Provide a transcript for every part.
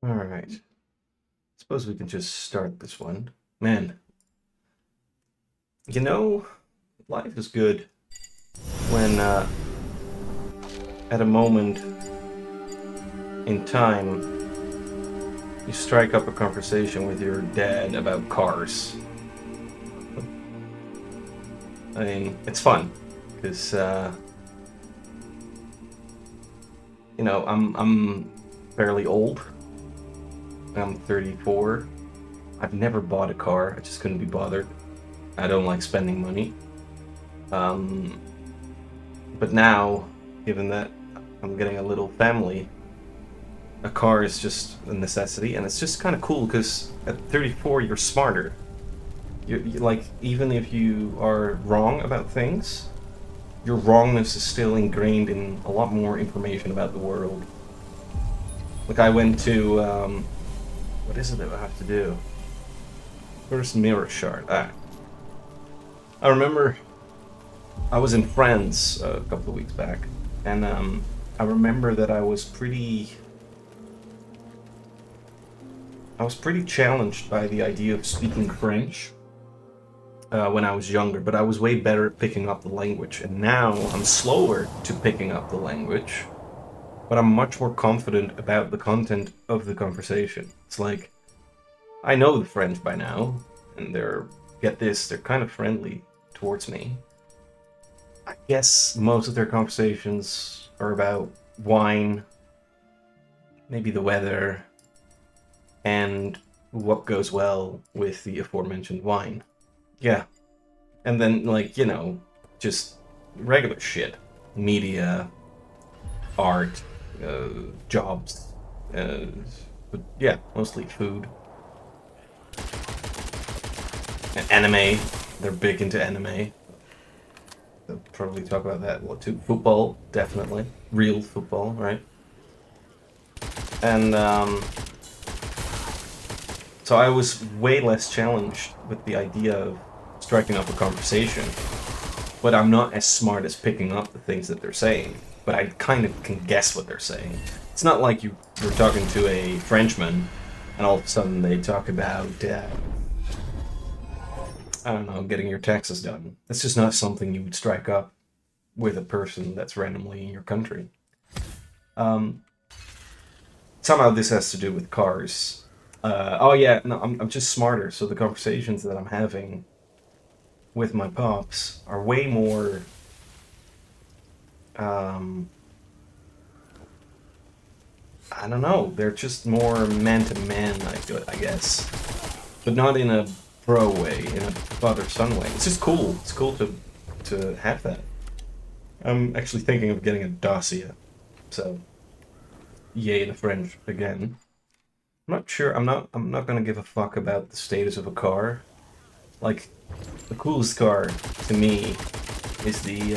Alright. Suppose we can just start this one. Man, you know, life is good when, at a moment in time, you strike up a conversation with your dad about cars. I mean, it's fun, because, I'm fairly old. I'm 34. I've never bought a car. I just couldn't be bothered. I don't like spending money. Um, but now, given that I'm getting a little family, a car is just a necessity, and it's just kind of cool because at 34 you're smarter. Like, even if you are wrong about things, your wrongness is still ingrained in a lot more information about the world. Like, I went to what is it that I have to do? First mirror shard. I remember I was in France a couple of weeks back, and I remember that I was pretty challenged by the idea of speaking French when I was younger, but I was way better at picking up the language, and now I'm slower to picking up the language, but I'm much more confident about the content of the conversation. It's like, I know the French by now, and they're kind of friendly towards me. I guess most of their conversations are about wine, maybe the weather, and what goes well with the aforementioned wine. Yeah. And then, like, just regular shit. Media, art, uh, jobs, uh, but yeah, mostly food. And anime. They're big into anime. They'll probably talk about that a lot too. Football, definitely. Real football, right? And so I was way less challenged with the idea of striking up a conversation. But I'm not as smart as picking up the things that they're saying. But I kind of can guess what they're saying. It's not like you're talking to a Frenchman and all of a sudden they talk about, I don't know, getting your taxes done. That's just not something you would strike up with a person that's randomly in your country. Um, Somehow this has to do with cars. Oh yeah, no, I'm just smarter. So the conversations that I'm having with my pops are way more. Um, I don't know. They're just more man to man, I guess, but not in a bro way, in a father son way. It's just cool. It's cool to have that. I'm actually thinking of getting a Dacia, so yay the French again. I'm not sure. I'm not gonna give a fuck about the status of a car. Like, the coolest car to me is the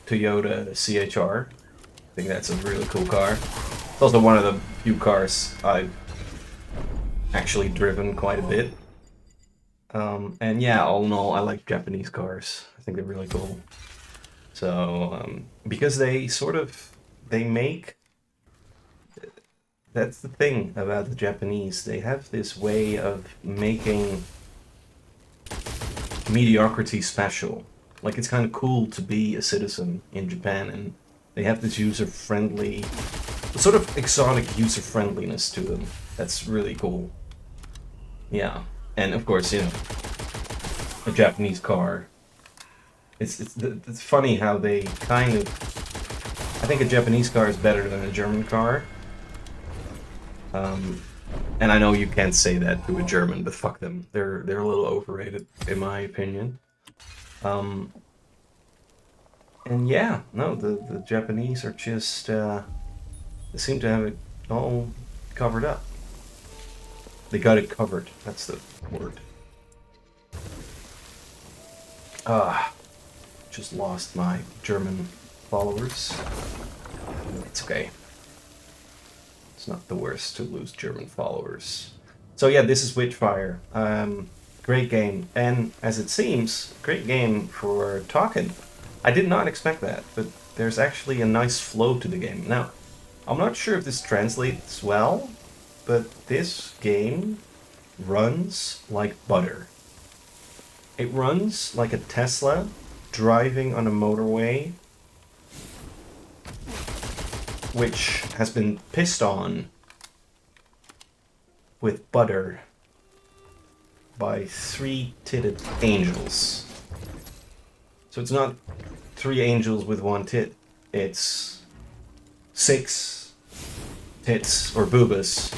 Toyota CHR. I think that's a really cool car. It's also one of the few cars I've actually driven quite a bit. And yeah, all in all, I like Japanese cars. I think they're really cool. So because they make, that's the thing about the Japanese. They have this way of making mediocrity special. Like, it's kind of cool to be a citizen in Japan, and they have this user-friendly, sort of exotic user-friendliness to them. That's really cool. Yeah, and of course, a Japanese car. It's funny how they kind of. I think a Japanese car is better than a German car. Um, and I know you can't say that to a German, but fuck them. They're a little overrated, in my opinion. Um, and yeah, no, the Japanese are just they seem to have it all covered up. They got it covered. That's the word. Ah, just lost my German followers. It's okay. It's not the worst to lose German followers. So yeah, this is Witchfire. Great game, and as it seems, great game for talking. I did not expect that, but there's actually a nice flow to the game. Now, I'm not sure if this translates well, but this game runs like butter. It runs like a Tesla driving on a motorway, which has been pissed on with butter by 3-titted angels. So it's not 3 angels with 1 tit, it's 6 tits or boobas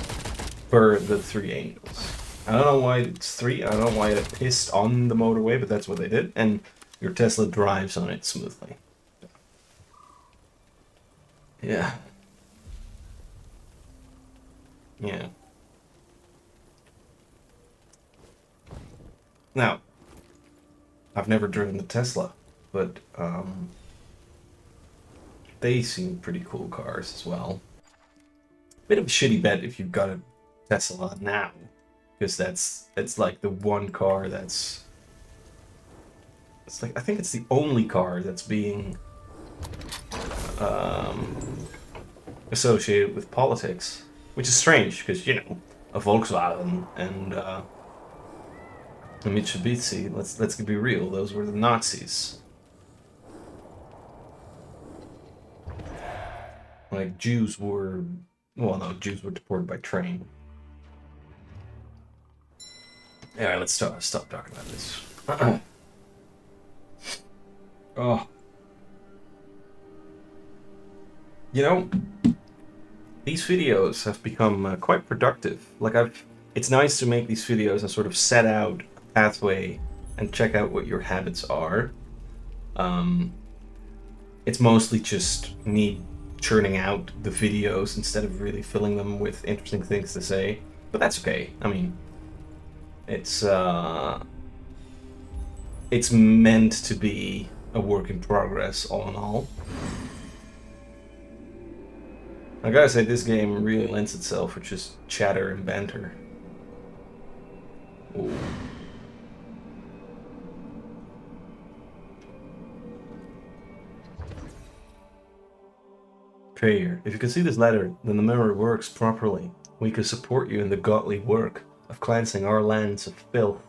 for the 3 angels. I don't know why it's 3, I don't know why it pissed on the motorway, but that's what they did, and your Tesla drives on it smoothly. Yeah. Yeah. Now, I've never driven the Tesla, but they seem pretty cool cars as well. Bit of a shitty bet if you've got a Tesla now, because it's like the one car that's... It's like, I think it's the only car that's being associated with politics, which is strange, because, you know, a Volkswagen and a Mitsubishi, let's be real, those were the Nazis. Like, Jews were... Well, no, Jews were deported by train. Alright, let's stop talking about this. Oh. You know, these videos have become quite productive. Like, it's nice to make these videos and sort of set out a pathway and check out what your habits are. It's mostly just me churning out the videos instead of really filling them with interesting things to say. But that's okay. I mean, it's meant to be a work in progress, all in all. I gotta say, this game really lends itself for just chatter and banter. Ooh. Prayer. If you can see this letter, then the memory works properly. We can support you in the godly work of cleansing our lands of filth.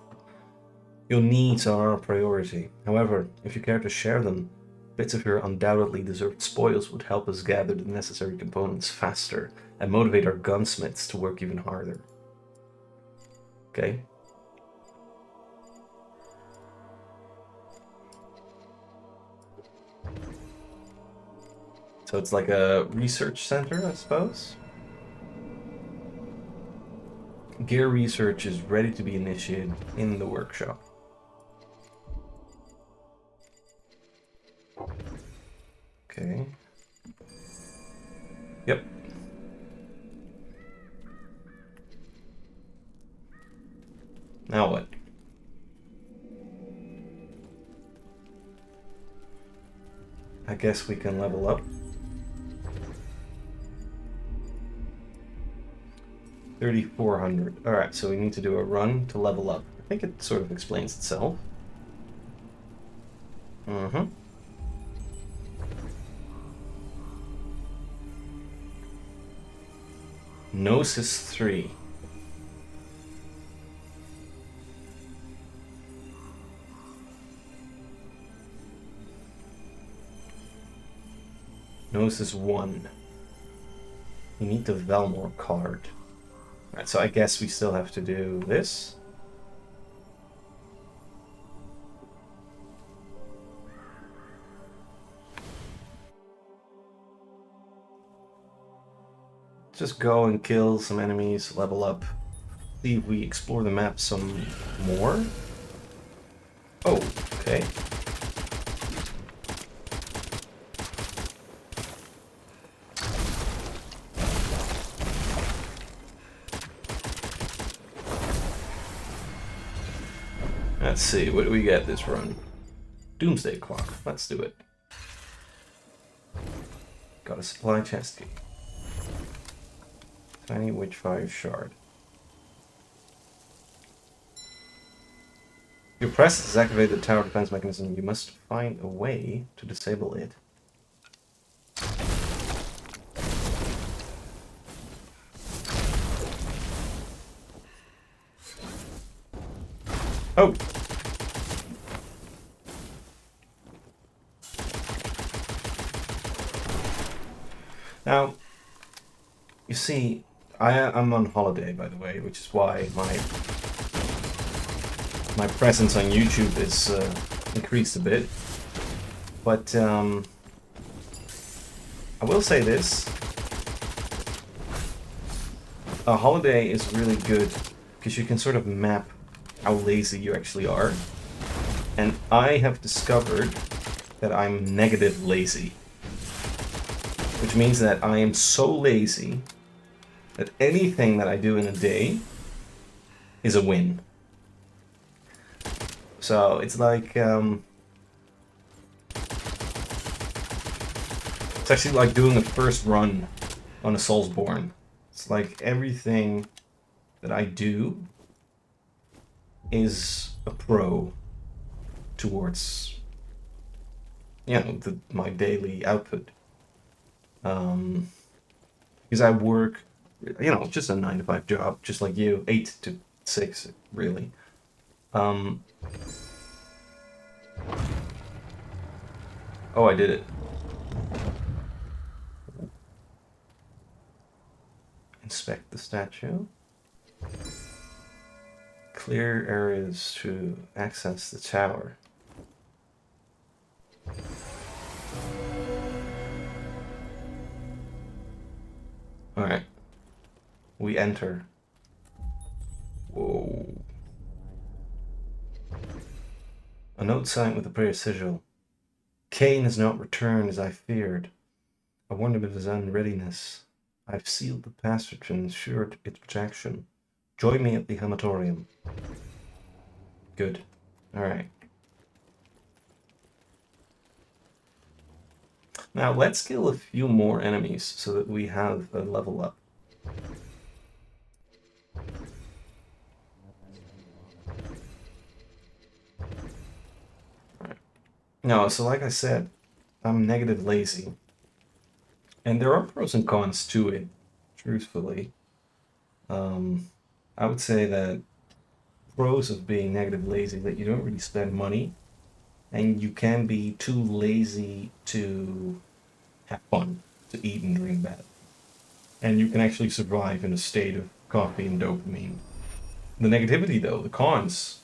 Your needs are our priority. However, if you care to share them, bits of your undoubtedly deserved spoils would help us gather the necessary components faster and motivate our gunsmiths to work even harder. Okay. So it's like a research center, I suppose? Gear research is ready to be initiated in the workshop. Okay. Yep. Now what? I guess we can level up. 3,400. Alright, so we need to do a run to level up. I think it sort of explains itself. Mm-hmm. Gnosis 3. Gnosis 1. You need the Velmor card. Alright, so I guess we still have to do this. Just go and kill some enemies, level up. See if we explore the map some more. Oh, okay. Let's see, what do we get this run? Doomsday Clock, let's do it. Got a supply chest key. Tiny Witchfire shard. Your press has activated the tower defense mechanism. You must find a way to disable it. Oh! Now, you see, I'm on holiday, by the way, which is why my presence on YouTube is increased a bit. But I will say this. A holiday is really good because you can sort of map how lazy you actually are. And I have discovered that I'm negative lazy. Which means that I am so lazy that anything that I do in a day is a win. So it's like, it's actually like doing a first run on a Soulsborne. It's like everything that I do is a pro towards, you know, my daily output. Because I work, you know, just a 9-to-5 job, just like you, 8 to 6, really. Oh, I did it. Inspect the statue. Clear areas to access the tower. Alright. We enter. Whoa. A note signed with a prayer sigil. Cain has not returned as I feared. I wondered of his unreadiness. I've sealed the passage and ensured its protection. Join me at the hematorium. Good. Alright. Now let's kill a few more enemies so that we have a level up. Alright. No, so like I said, I'm negative lazy. And there are pros and cons to it, truthfully. I would say that pros of being negative lazy, that you don't really spend money, and you can be too lazy to have fun, to eat and drink bad. And you can actually survive in a state of coffee and dopamine. The negativity, though, the cons,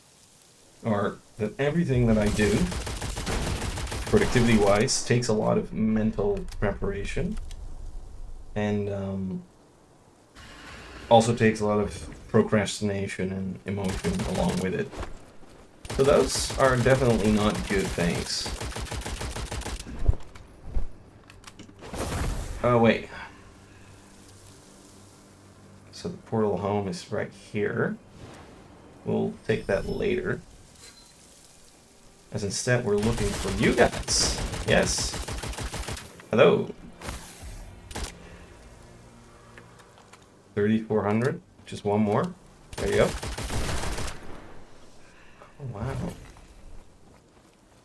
are that everything that I do, productivity-wise, takes a lot of mental preparation, and also takes a lot of procrastination and emotion along with it. So those are definitely not good things. Oh, wait. So the portal home is right here. We'll take that later. As instead we're looking for you guys. Yes. Hello. 3,400. Just one more. There you go. Oh, wow.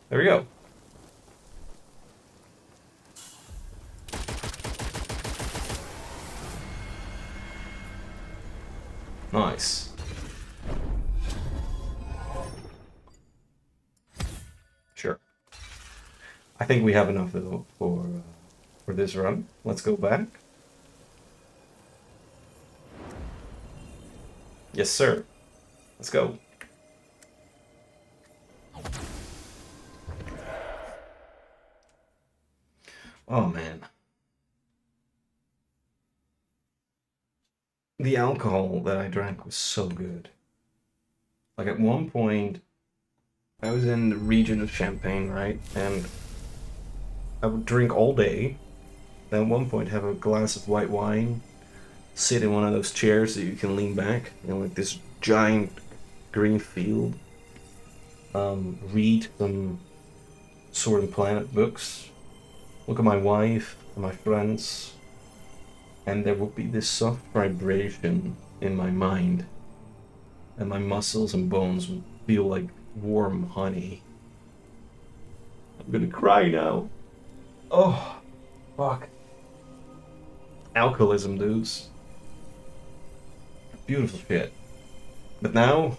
There we go. Nice. Sure. I think we have enough though for this run. Let's go back. Yes, sir. Let's go. Oh man. The alcohol that I drank was so good. Like at one point, I was in the region of Champagne, right? And I would drink all day. Then at one point have a glass of white wine, sit in one of those chairs that you can lean back, you know, like this giant green field. Read some Sword and Planet books. Look at my wife and my friends. And there would be this soft vibration in my mind. And my muscles and bones would feel like warm honey. I'm gonna cry now. Oh, fuck. Alcoholism, dudes. Beautiful shit. But now,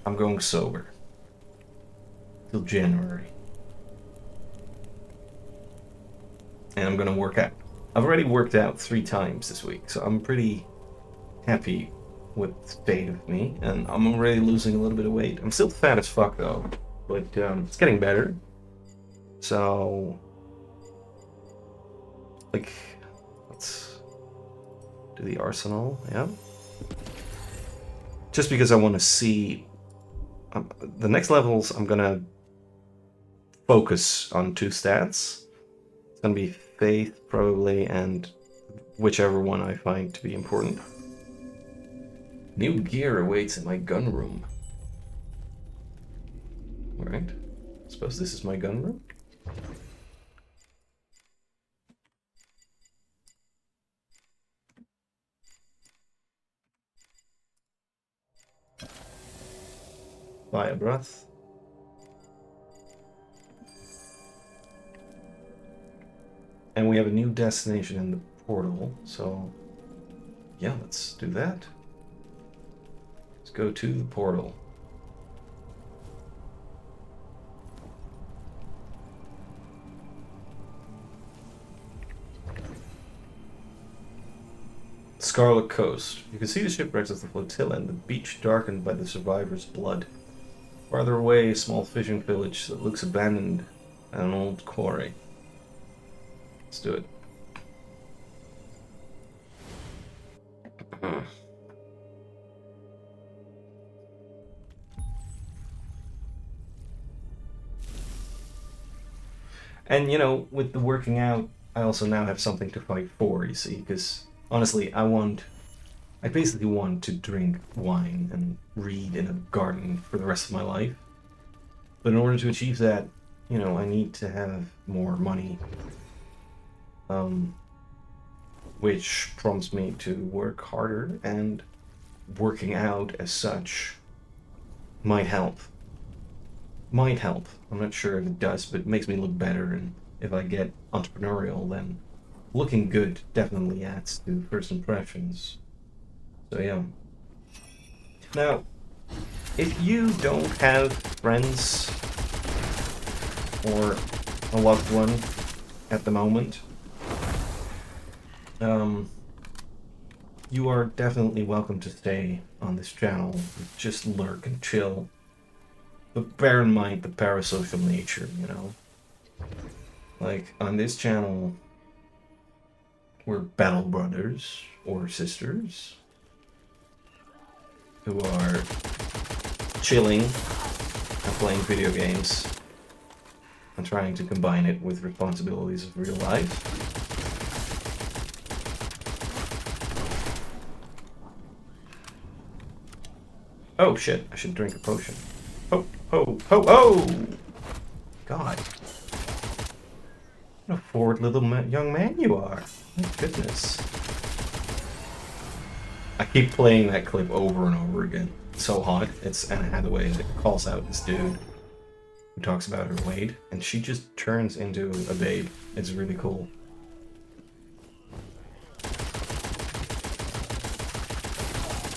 I'm going sober. Till January. And I'm gonna work out. I've already worked out 3 times this week, so I'm pretty happy with the state of me, and I'm already losing a little bit of weight. I'm still fat as fuck though, but it's getting better. So, like, let's do the arsenal, yeah? Just because I want to see... the next levels, I'm gonna focus on 2 stats. It's gonna be faith, probably, and whichever one I find to be important. New gear awaits in my gun room. Alright. Suppose this is my gun room? Fire breath. And we have a new destination in the portal, so yeah, let's do that. Let's go to the portal. Scarlet Coast. You can see the shipwrecks of the flotilla and the beach darkened by the survivors' blood. Farther away, a small fishing village that looks abandoned and an old quarry. Let's do it. And, you know, with the working out, I also now have something to fight for, you see, because honestly, I basically want to drink wine and read in a garden for the rest of my life. But in order to achieve that, you know, I need to have more money. Which prompts me to work harder, and working out as such might help. Might help. I'm not sure if it does, but it makes me look better, and if I get entrepreneurial, then looking good definitely adds to first impressions. So yeah. Now, if you don't have friends or a loved one at the moment, you are definitely welcome to stay on this channel. Just lurk and chill. But bear in mind the parasocial nature, you know? Like, on this channel, we're battle brothers or sisters who are chilling and playing video games and trying to combine it with responsibilities of real life. Oh shit, I should drink a potion. Oh, oh, oh, oh! God. What a forward little young man you are. My goodness. I keep playing that clip over and over again. It's so hot. It's Anna Hathaway that calls out this dude who talks about her weight, and she just turns into a babe. It's really cool.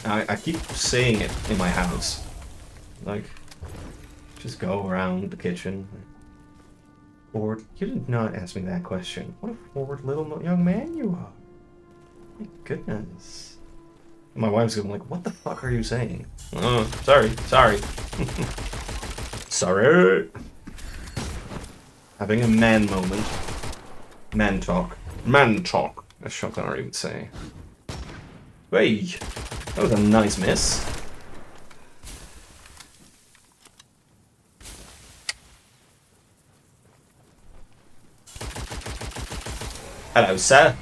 I keep saying it in my house. Like, just go around the kitchen. Forward. You did not ask me that question. What a forward little young man you are. My goodness. My wife's going like, what the fuck are you saying? Oh, sorry. Sorry. Having a man moment. Man talk. Man talk, as Sean Connery would say. Hey, that was a nice miss. Hello, sir.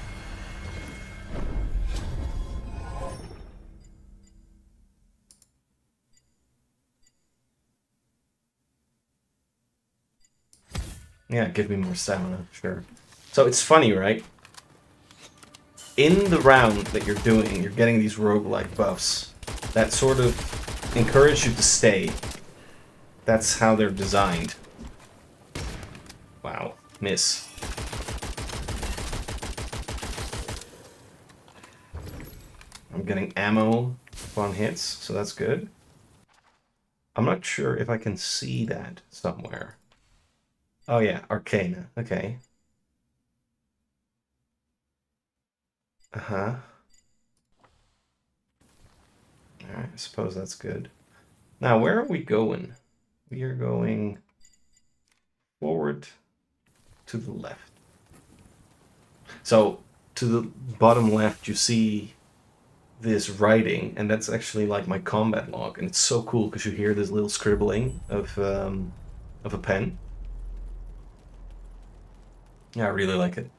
Yeah, give me more stamina, sure. So it's funny, right? In the round that you're doing, you're getting these roguelike buffs that sort of encourage you to stay. That's how they're designed. Wow, miss. I'm getting ammo upon hits, so that's good. I'm not sure if I can see that somewhere. Oh yeah, Arcana. Okay. Uh-huh. Alright, I suppose that's good. Now, where are we going? We are going forward to the left. So, to the bottom left, you see this writing, and that's actually like my combat log, and it's so cool because you hear this little scribbling of a pen. Yeah, I really like it.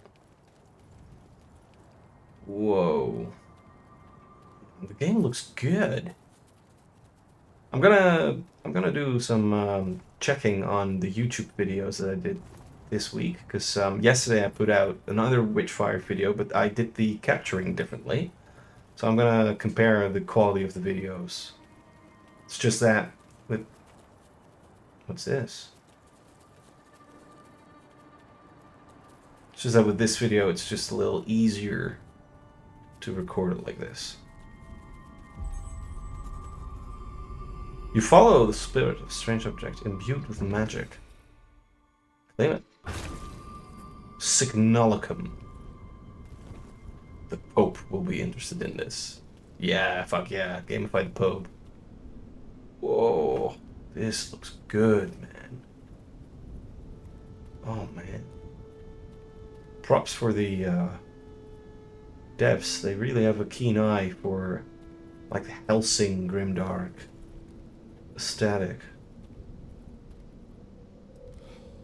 Whoa. The game looks good. I'm gonna do some checking on the YouTube videos that I did this week because yesterday I put out another Witchfire video, but I did the capturing differently. So I'm gonna compare the quality of the videos. It's just that with what's this? It's just that with this video, it's just a little easier to record it like this. You follow the spirit of strange object imbued with magic. Claim it. Signalicum. The Pope will be interested in this. Yeah, fuck yeah. Gamify the Pope. Whoa. This looks good, man. Oh, man. Props for the devs. They really have a keen eye for, like, the Helsing grimdark aesthetic.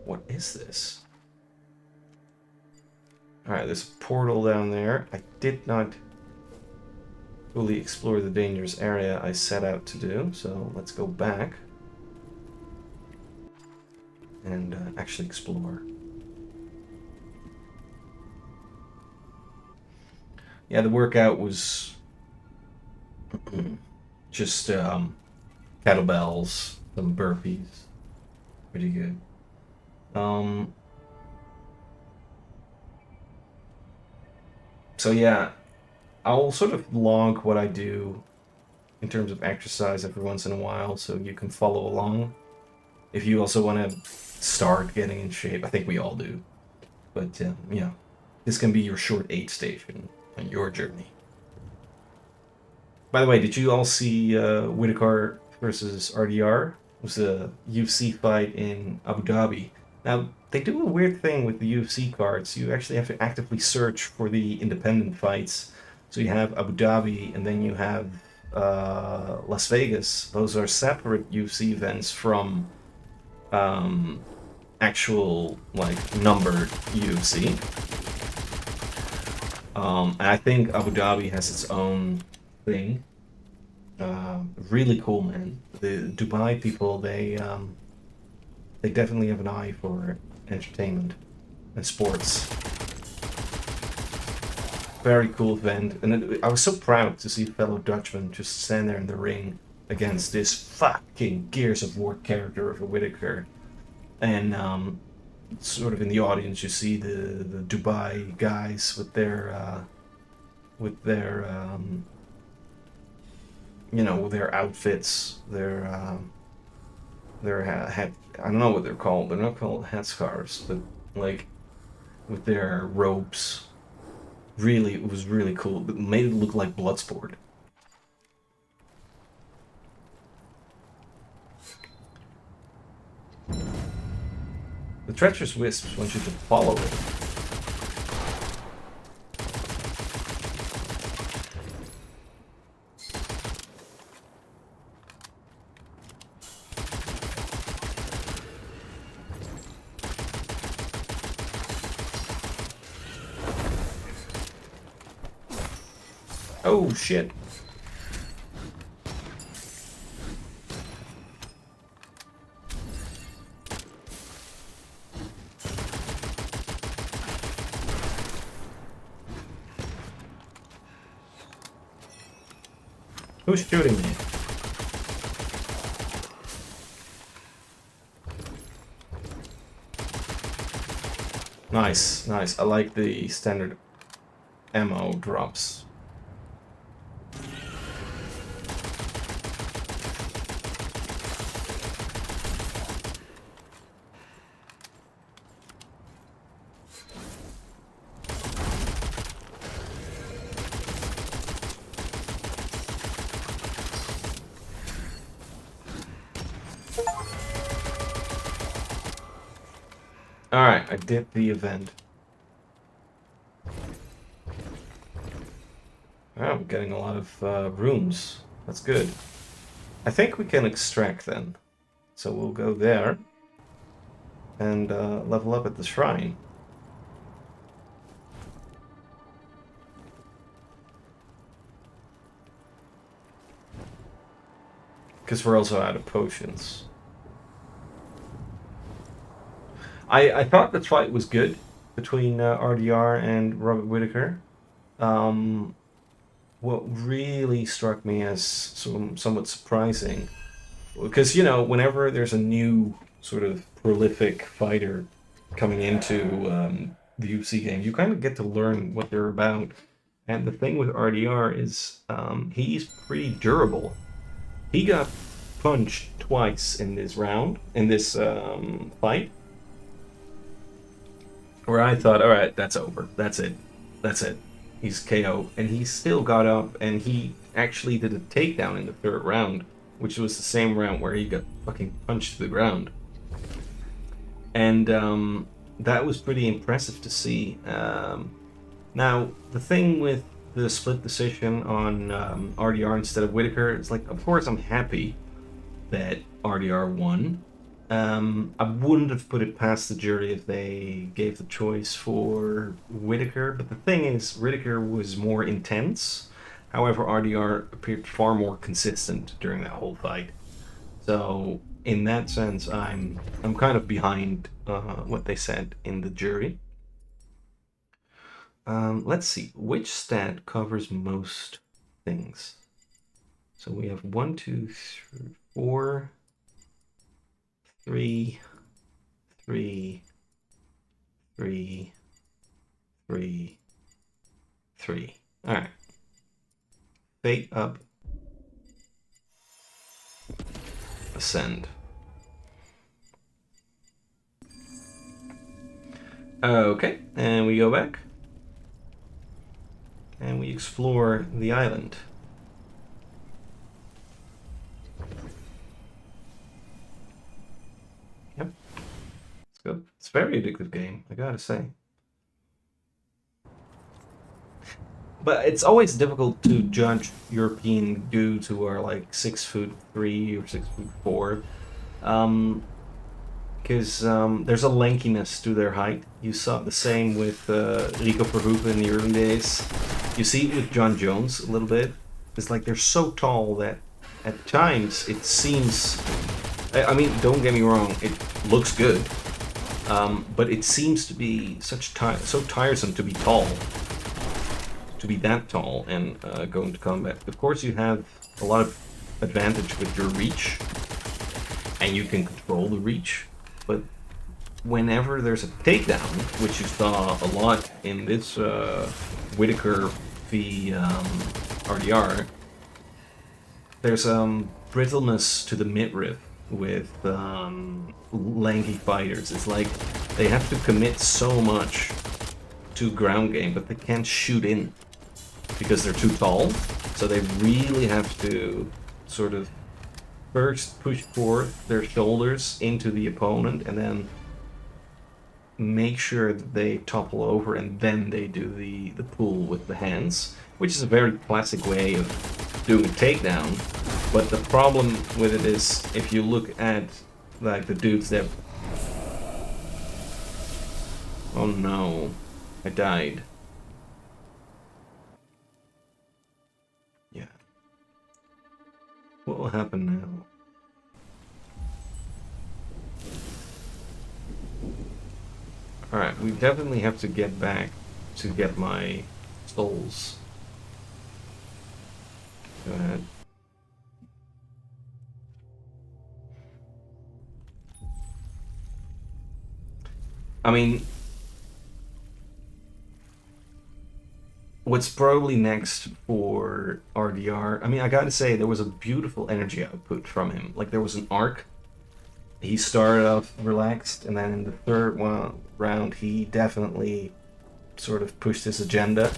What is this? Alright, there's a portal down there. I did not fully explore the dangerous area I set out to do, so let's go back and actually explore. Yeah, the workout was just kettlebells, some burpees. Pretty good. So yeah, I'll sort of log what I do in terms of exercise every once in a while so you can follow along. If you also want to start getting in shape, I think we all do. But yeah, this can be your short aid station on your journey. By the way, did you all see Whitaker versus RDR? It was a UFC fight in Abu Dhabi. Now, they do a weird thing with the UFC cards. You actually have to actively search for the independent fights. So you have Abu Dhabi, and then you have Las Vegas. Those are separate UFC events from actual, like, numbered UFC. And I think Abu Dhabi has its own thing. Really cool, man. The Dubai people, they definitely have an eye for entertainment and sports. Very cool event, and I was so proud to see fellow Dutchmen just stand there in the ring against this fucking Gears of War character of a Whitaker, and sort of in the audience you see the Dubai guys with their you know, their outfits, their hat. I don't know what they're called. They're not called headscarves, but like with their robes. Really, it was really cool. It made it look like Bloodsport. The treacherous wisps want you to follow it. Oh shit. Who's shooting me? Nice, nice. I like the standard ammo drops. Alright, I did the event. Oh, I'm getting a lot of rooms. That's good. I think we can extract then. So we'll go there and level up at the shrine. Because we're also out of potions. I thought the fight was good between RDR and Robert Whittaker. What really struck me as somewhat surprising, because, you know, whenever there's a new sort of prolific fighter coming into the UC game, you kind of get to learn what they're about. And the thing with RDR is he's pretty durable. He got punched twice in this round, in this fight, where I thought, all right, that's over. That's it. That's it. He's KO. And he still got up, and he actually did a takedown in the third round, which was the same round where he got fucking punched to the ground. And that was pretty impressive to see. Now, the thing with the split decision on RDR instead of Whittaker, it's like, of course, I'm happy that RDR won. I wouldn't have put it past the jury if they gave the choice for Whittaker, but the thing is, Whittaker was more intense. However, RDR appeared far more consistent during that whole fight. So, in that sense, I'm kind of behind what they said in the jury. Let's see, which stat covers most things? So we have 1, 2, 3, 4, 3, 3, 3, 3, 3. All right. Fate up. Ascend. Okay, and we go back. And we explore the island. Yep. It's good. It's a very addictive game, I gotta say. But it's always difficult to judge European dudes who are like 6'3" or 6'4", because there's a lankiness to their height. You saw the same with Rico Verhoeven in the early days. You see it with John Jones a little bit. It's like they're so tall that at times it seems. I mean, don't get me wrong, it looks good, but it seems to be so tiresome to be tall. To be that tall and go into combat. Of course, you have a lot of advantage with your reach, and you can control the reach, but whenever there's a takedown, which you saw a lot in this Whittaker v RDR, there's brittleness to the midriff with lanky fighters. It's like they have to commit so much to ground game, but they can't shoot in because they're too tall. So they really have to sort of first push forth their shoulders into the opponent and then make sure that they topple over, and then they do the pull with the hands, which is a very classic way of doing a takedown. But the problem with it is, if you look at like the dudes that... Oh no, I died. Yeah. What will happen now? Alright, we definitely have to get back to get my souls. Go ahead. I mean, what's probably next for RDR, I mean, I gotta say, there was a beautiful energy output from him. Like, there was an arc. He started off relaxed, and then in the third round, he definitely sort of pushed his agenda.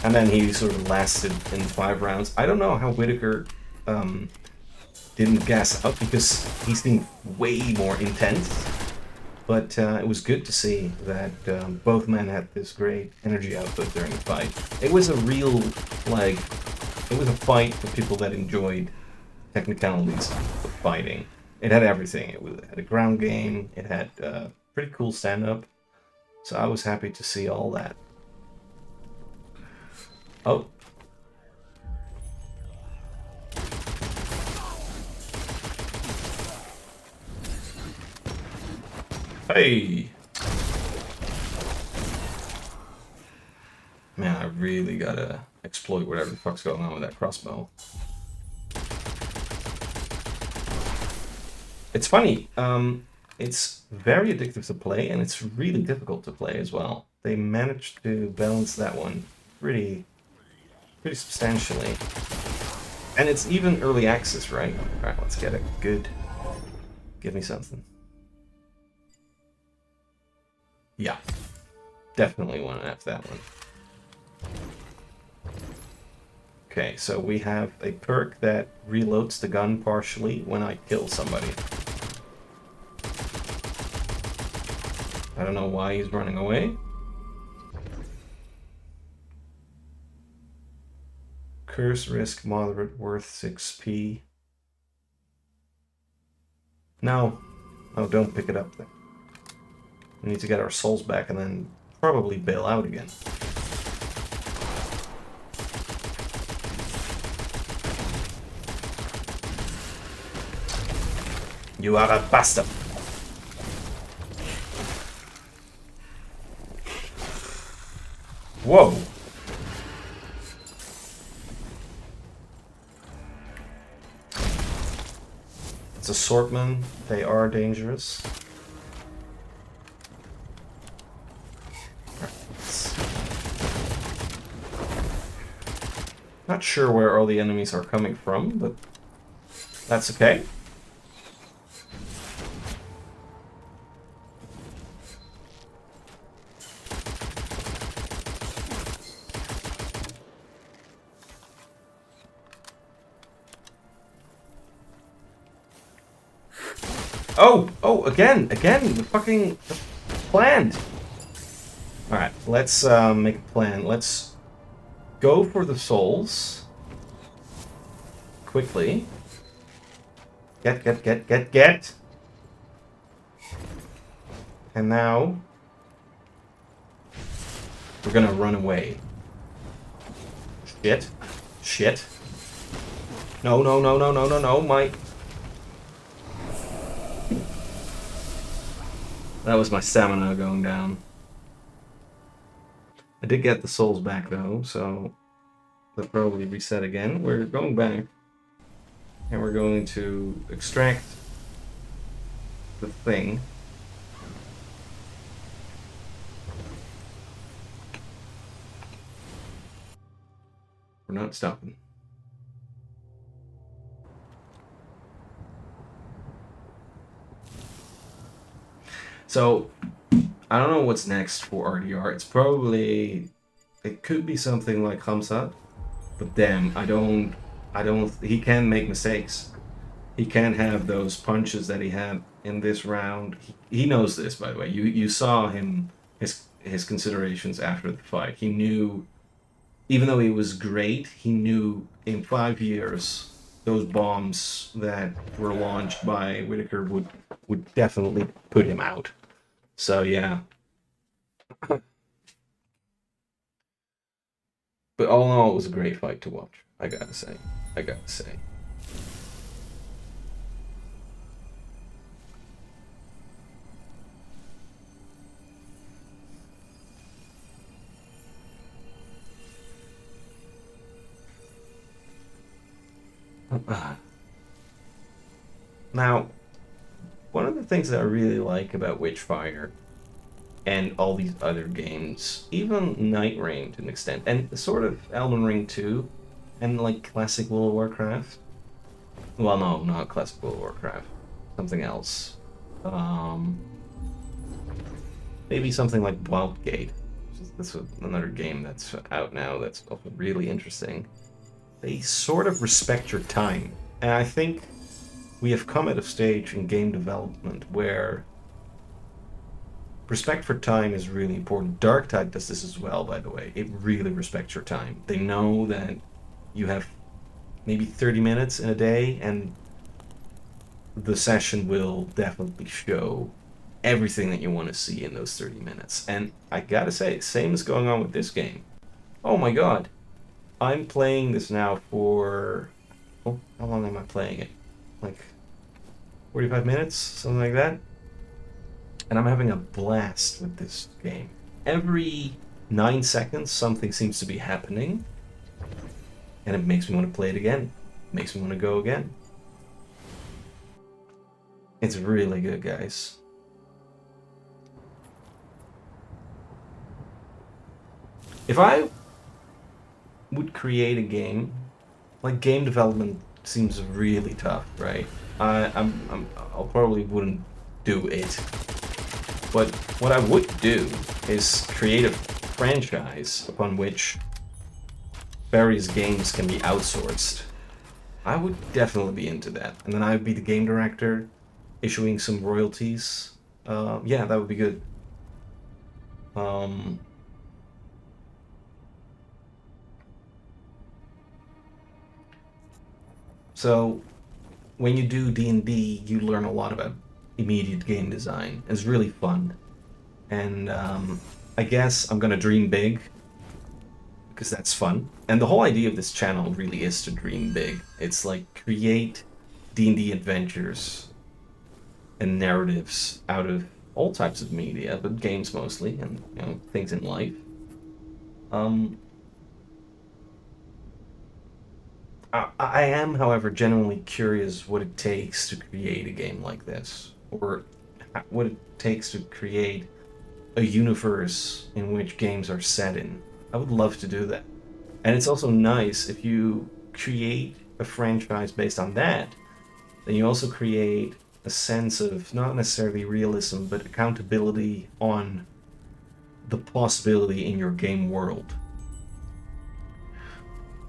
And then he sort of lasted in 5 rounds. I don't know how Whittaker didn't gas up, because he seemed way more intense. But it was good to see that both men had this great energy output during the fight. It was a real, like, it was a fight for people that enjoyed technicalities of fighting. It had everything. It had a ground game. It had pretty cool stand-up. So I was happy to see all that. Oh. Hey! Man, I really gotta exploit whatever the fuck's going on with that crossbow. It's funny, it's very addictive to play, and it's really difficult to play as well. They managed to balance that one pretty substantially. And it's even early access, right? Alright, let's get it. Good. Give me something. Yeah. Definitely want to have that one. Okay, so we have a perk that reloads the gun partially when I kill somebody. I don't know why he's running away. Curse risk moderate worth 6p. No. Oh, don't pick it up then. We need to get our souls back and then probably bail out again. You are a bastard. Whoa. It's a swordman. They are dangerous. Not sure where all the enemies are coming from, but that's okay. Oh, again, the fucking plan. All right, let's make a plan. Let's go for the souls quickly. Get. And now we're gonna run away. Shit. No, my... That was my stamina going down. I did get the souls back though, so they'll probably reset again. We're going back. And we're going to extract the thing. We're not stopping. So, I don't know what's next for RDR. It's probably... It could be something like Hamza. But damn, I don't... He can make mistakes. He can't have those punches that he had in this round. He knows this, by the way. You saw him, his considerations after the fight. He knew, even though he was great, he knew in 5 years those bombs that were launched by Whitaker would definitely put him out. So yeah. But all in all, it was a great fight to watch. I gotta say. Now, one of the things that I really like about Witchfire and all these other games, even Night Rain to an extent, and sort of Elden Ring 2, and like classic World of Warcraft. Well, no, not classic World of Warcraft. Something else. Maybe something like Wildgate. This is another game that's out now that's also really interesting. They sort of respect your time. And I think we have come at a stage in game development where respect for time is really important. Dark Tide does this as well, by the way. It really respects your time. They know that you have maybe 30 minutes in a day, and the session will definitely show everything that you want to see in those 30 minutes. And I gotta say, same is going on with this game. Oh my god. I'm playing this now for... Oh, how long am I playing it? Like 45 minutes? Something like that? And I'm having a blast with this game. Every 9 seconds, something seems to be happening. And it makes me want to play it again. It makes me want to go again. It's really good, guys. If I would create a game, like, game development seems really tough, right? I'll probably wouldn't do it. But what I would do is create a franchise upon which various games can be outsourced. I would definitely be into that. And then I'd be the game director, issuing some royalties. Yeah, that would be good. So, when you do D&D, you learn a lot about immediate game design. It's really fun. And I guess I'm gonna dream big, because that's fun. And the whole idea of this channel really is to dream big. It's like create D&D adventures and narratives out of all types of media, but games mostly, and things in life. I am, however, genuinely curious what it takes to create a game like this, or what it takes to create a universe in which games are set in. I would love to do that. And it's also nice if you create a franchise based on that, then you also create a sense of not necessarily realism, but accountability on the possibility in your game world.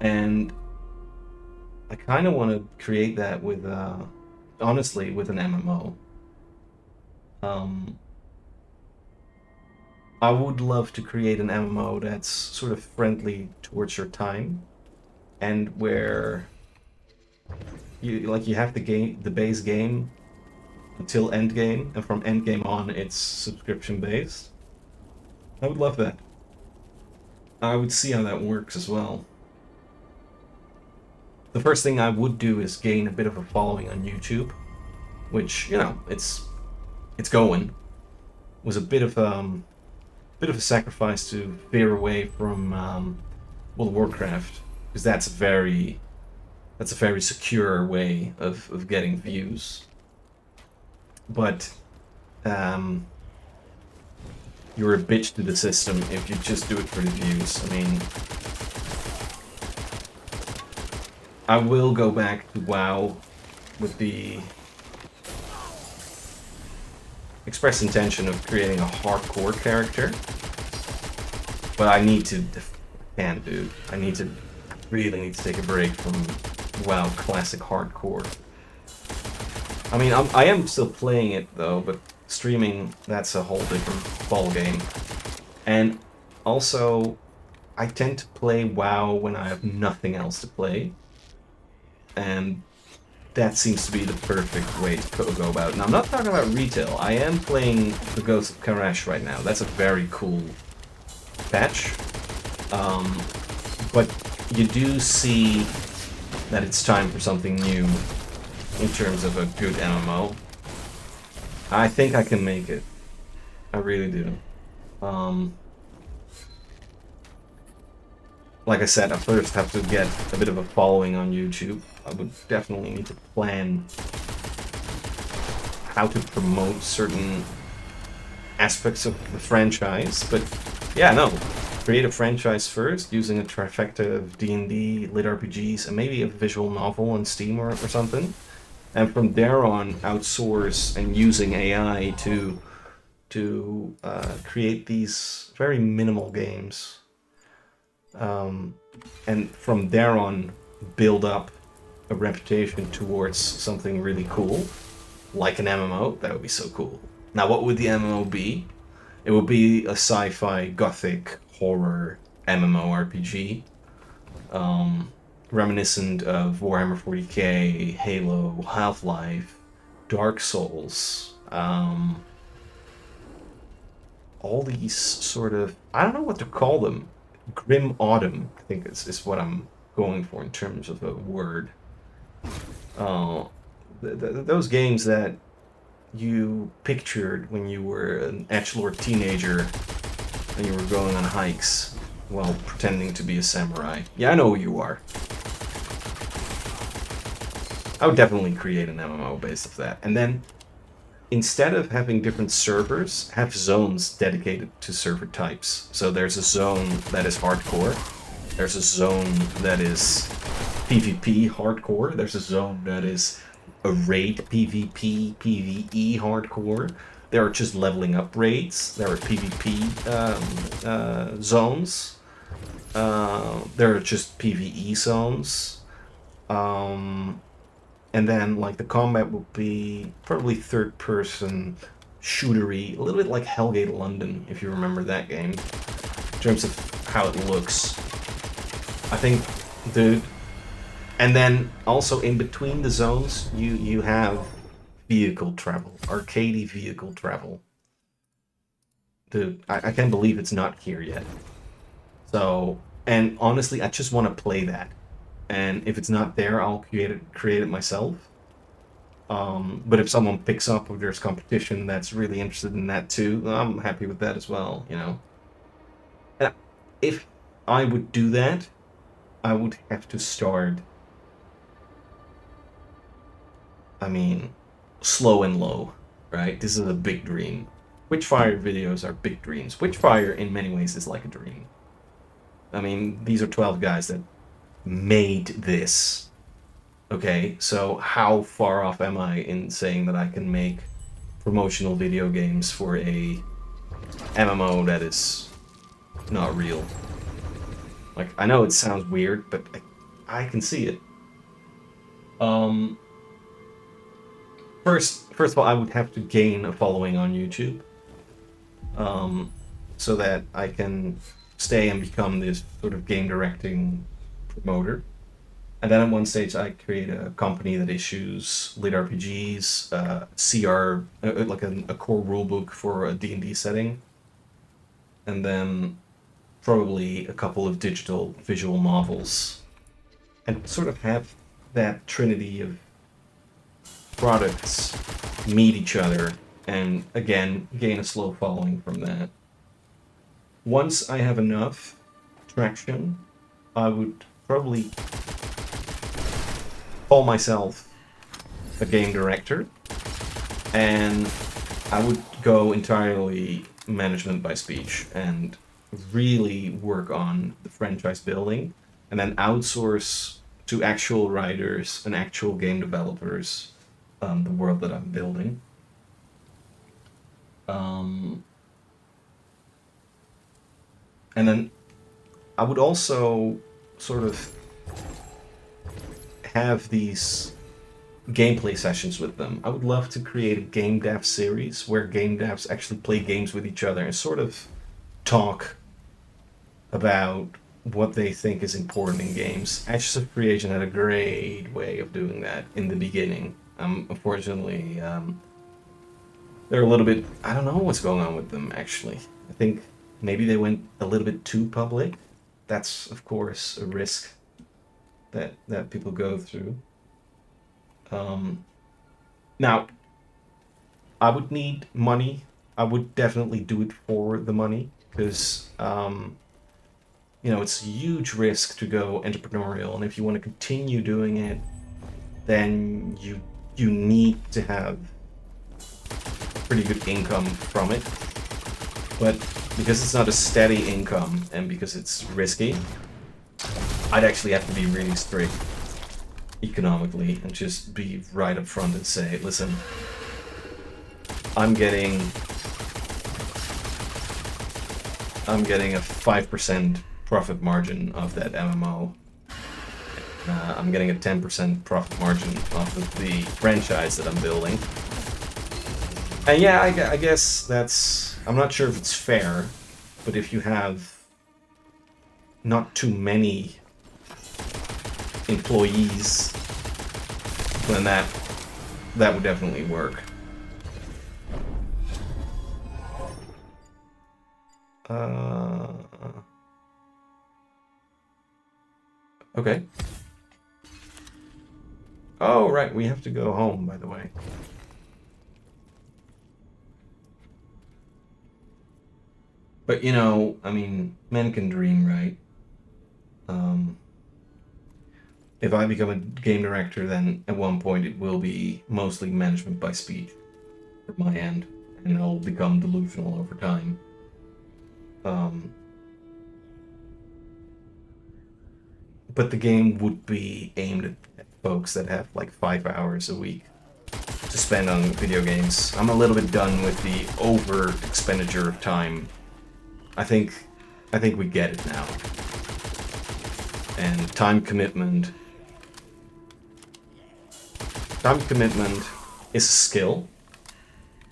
And I kind of want to create that with, honestly, with an MMO. I would love to create an MMO that's sort of friendly towards your time, and where you have the base game until end game, and from end game on it's subscription based. I would love that. I would see how that works as well. The first thing I would do is gain a bit of a following on YouTube, which, it's going. Was a bit of a sacrifice to veer away from World of Warcraft, because that's a very secure way of getting views. But you're a bitch to the system if you just do it for the views. I mean, I will go back to WoW with the express intention of creating a hardcore character, but I need to, dude. Really need to take a break from WoW classic hardcore. I mean, I am still playing it though, but streaming, that's a whole different ball game. And also, I tend to play WoW when I have nothing else to play, and that seems to be the perfect way to go about it. Now, I'm not talking about retail. I am playing the Ghost of Karash right now. That's a very cool patch. But you do see that it's time for something new in terms of a good MMO. I think I can make it. I really do. Like I said, I first have to get a bit of a following on YouTube. I would definitely need to plan how to promote certain aspects of the franchise. But yeah, no. Create a franchise first, using a trifecta of D&D, lit RPGs, and maybe a visual novel on Steam or something. And from there on, outsource and using AI to create these very minimal games. And from there on, build up a reputation towards something really cool, like an MMO. That would be so cool. Now, what would the MMO be? It will be a sci-fi, gothic, horror MMORPG, reminiscent of Warhammer 40k, Halo, Half-Life, Dark Souls, all these sort of, I don't know what to call them. Grim Autumn, I think is what I'm going for in terms of a word. Those games that you pictured when you were an edgelord teenager and you were going on hikes while pretending to be a samurai. Yeah, I know who you are. I would definitely create an MMO based off that. And then, instead of having different servers, have zones dedicated to server types. So there's a zone that is hardcore. There's a zone that is PvP hardcore. There's a zone that is a raid PvP, PvE hardcore. There are just leveling up raids. There are PvP zones. There are just PvE zones. And then, like, the combat will be probably third-person shootery, a little bit like Hellgate London, if you remember that game, in terms of how it looks. I think the... And then, also, in between the zones, you have vehicle travel, arcadey vehicle travel. I can't believe it's not here yet. So, and honestly, I just want to play that. And if it's not there, I'll create it myself. But if someone picks up or there's competition that's really interested in that too, I'm happy with that as well, you know. And if I would do that, I would have to start, I mean, slow and low, right? This is a big dream. Witchfire videos are big dreams. Witchfire, in many ways, is like a dream. I mean, these are 12 guys that made this. Okay, so how far off am I in saying that I can make promotional video games for a MMO that is not real? Like, I know it sounds weird, but I can see it. First of all, I would have to gain a following on YouTube, so that I can stay and become this sort of game directing promoter. And then at one stage, I create a company that issues lit RPGs, CR, like a core rulebook for a D&D setting, and then probably a couple of digital visual novels, and sort of have that trinity of products meet each other, and again, gain a slow following from that. Once I have enough traction, I would probably call myself a game director, and I would go entirely management by speech and really work on the franchise building, and then outsource to actual writers and actual game developers the world that I'm building. And then I would also sort of have these gameplay sessions with them. I would love to create a game dev series where game devs actually play games with each other and sort of talk about what they think is important in games. Ashes of Creation had a great way of doing that in the beginning. Unfortunately, they're a little bit... I don't know what's going on with them, actually. I think maybe they went a little bit too public. That's, of course, a risk that people go through. Now, I would need money. I would definitely do it for the money, because you know, it's a huge risk to go entrepreneurial, and if you want to continue doing it, then you need to have pretty good income from it. But because it's not a steady income, and because it's risky, I'd actually have to be really strict economically and just be right up front and say, listen, I'm getting a 5% profit margin of that MMO. I'm getting a 10% profit margin off of the franchise that I'm building. And yeah, I guess that's... I'm not sure if it's fair, but if you have not too many employees, then that would definitely work. Okay. Oh, right, we have to go home, by the way. But, you know, I mean, men can dream, right? If I become a game director, then at one point it will be mostly management by speech from my end, and I'll become delusional over time. But the game would be aimed at folks that have like 5 hours a week to spend on video games. I'm a little bit done with the over expenditure of time. I think we get it now. And time commitment is a skill.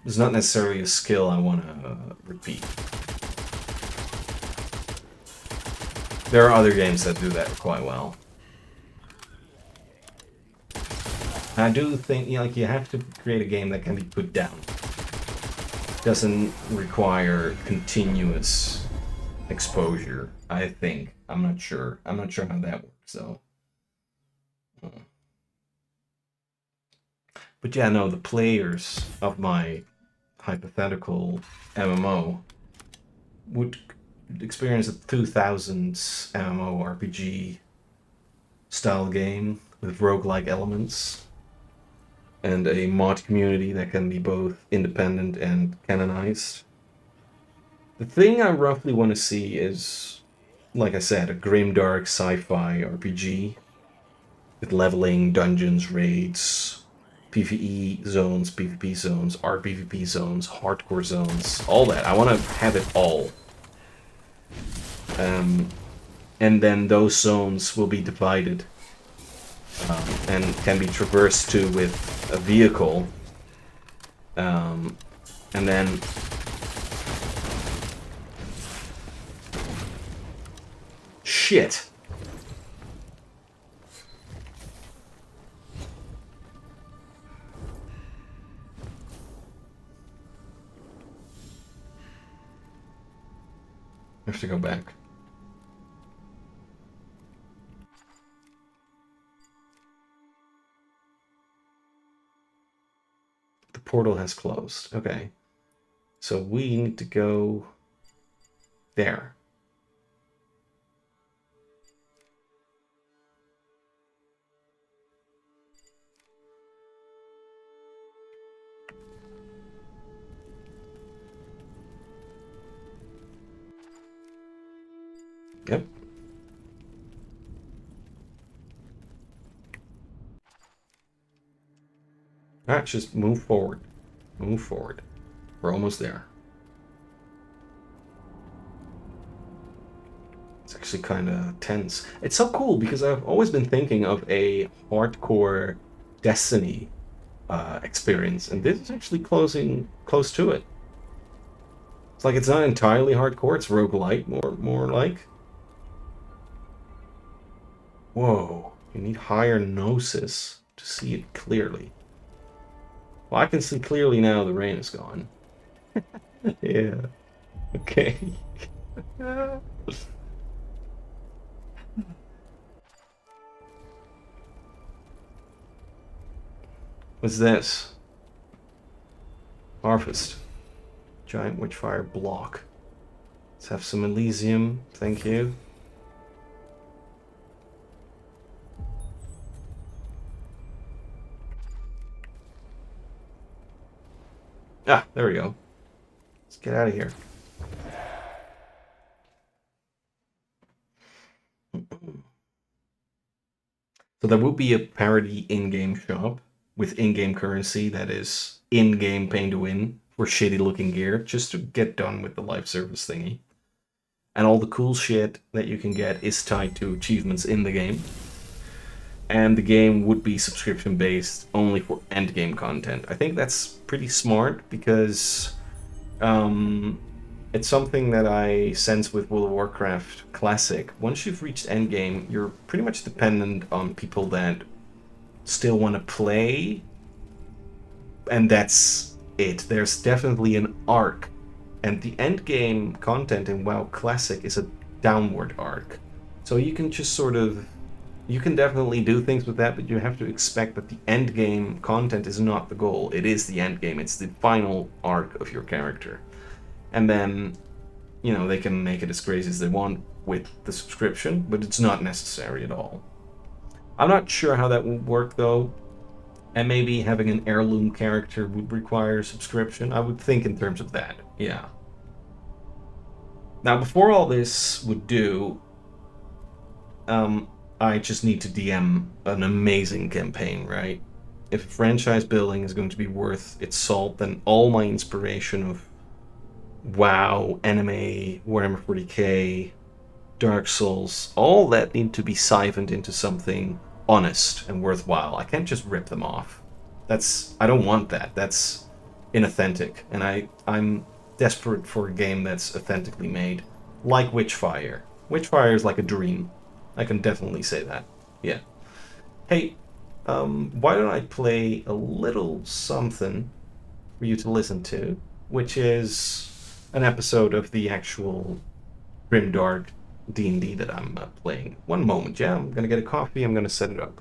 It's not necessarily a skill I want to repeat. There are other games that do that quite well. I do think, you have to create a game that can be put down. Doesn't require continuous exposure, I think. I'm not sure how that works, so. But yeah, no, the players of my hypothetical MMO would experience a 2000s MMORPG style game with roguelike elements and a mod community that can be both independent and canonized. The thing I roughly want to see is, like I said, a grimdark sci-fi RPG with leveling, dungeons, raids, PvE zones, PvP zones, RPvP zones, hardcore zones, all that. I want to have it all. And then those zones will be divided and can be traversed to with a vehicle. And then shit. I have to go back. The portal has closed. Okay. So we need to go there. Yep. Alright, just move forward. Move forward. We're almost there. It's actually kind of tense. It's so cool because I've always been thinking of a hardcore Destiny experience, and this is actually close to it. It's like it's not entirely hardcore, it's roguelite, more like. Whoa, you need higher gnosis to see it clearly. Well, I can see clearly now the rain is gone. Yeah. Okay. What's this? Harvest. Giant Witchfire block. Let's have some Elysium, thank you. Ah, there we go. Let's get out of here. So there will be a parody in-game shop with in-game currency that is in-game pay to win for shitty looking gear, just to get done with the live service thingy. And all the cool shit that you can get is tied to achievements in the game. and the game would be subscription based only for end game content. I think that's pretty smart because um, it's something that I sense with World of Warcraft Classic. Once you've reached end game, you're pretty much dependent on people that still want to play, and that's it. There's definitely an arc, and the end game content in WoW Classic is a downward arc. So you can just sort of you can definitely do things with that, but you have to expect that the end game content is not the goal. It is the end game. It's the final arc of your character. And then, they can make it as crazy as they want with the subscription, but it's not necessary at all. I'm not sure how that would work though. And maybe having an heirloom character would require subscription. I would think in terms of that. Yeah. Now, before all this would do, I just need to DM an amazing campaign, right? If franchise building is going to be worth its salt, then all my inspiration of WoW, anime, Warhammer 40k, Dark Souls, all that need to be siphoned into something honest and worthwhile. I can't just rip them off. I don't want that. That's inauthentic, and I'm desperate for a game that's authentically made, like Witchfire. Witchfire is like a dream. I can definitely say that. Yeah. Hey, why don't I play a little something for you to listen to, which is an episode of the actual grimdark D&D that I'm playing. One moment, yeah. I'm gonna get a coffee. I'm gonna set it up.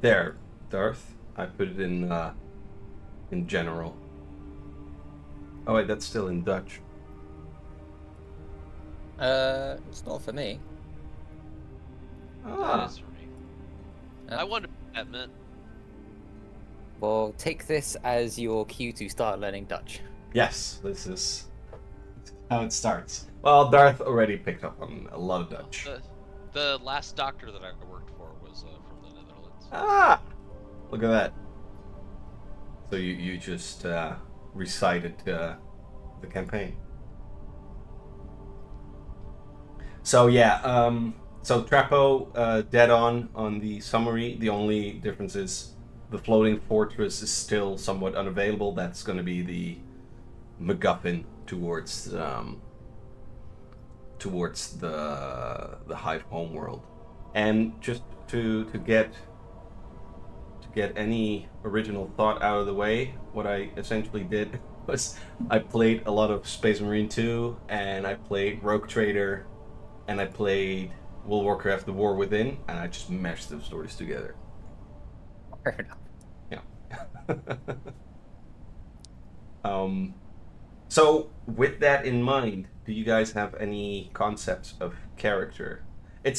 There, Darth. I put it in general. Oh wait, that's still in Dutch. It's not for me. That Ah, is for me. Yeah. I wonder what that meant. Well, take this as your cue to start learning Dutch. yes. This is how it starts. Well, Darth already picked up on a lot of Dutch. The last doctor that I worked for was from the Netherlands. Ah, look at that. So you just recited the campaign. So yeah, so Trapo dead on the summary. The only difference is the floating fortress is still somewhat unavailable. That's going to be the MacGuffin towards the Hive homeworld, and just to get any original thought out of the way, what I essentially did was I played a lot of Space Marine 2, and I played Rogue Trader, and I played World of Warcraft: The War Within, and I just meshed those stories together. Fair enough. Yeah. So with that in mind, do you guys have any concepts of character? It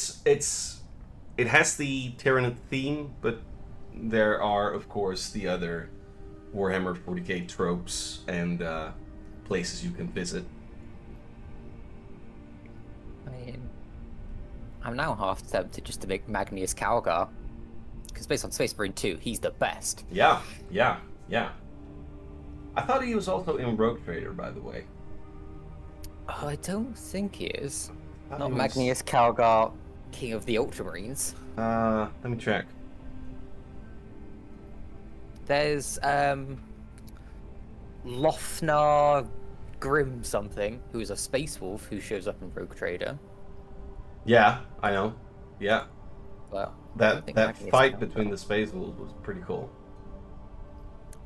has the Tyranid theme, but there are of course the other Warhammer 40k tropes and places you can visit. I mean, I'm now half tempted just to make Magnus Calgar, because based on Space Marine 2, he's the best. Yeah, yeah, yeah. I thought he was also in Rogue Trader, by the way. Oh, I don't think he is. I thought Not he was- Magnus Calgar, King of the Ultramarines. Let me check. There's Lofnar Grim something, who's a space wolf who shows up in Rogue Trader. Yeah, I know. Yeah, But I don't that think that Magnus fight Calgar- between the Space Wolves was pretty cool.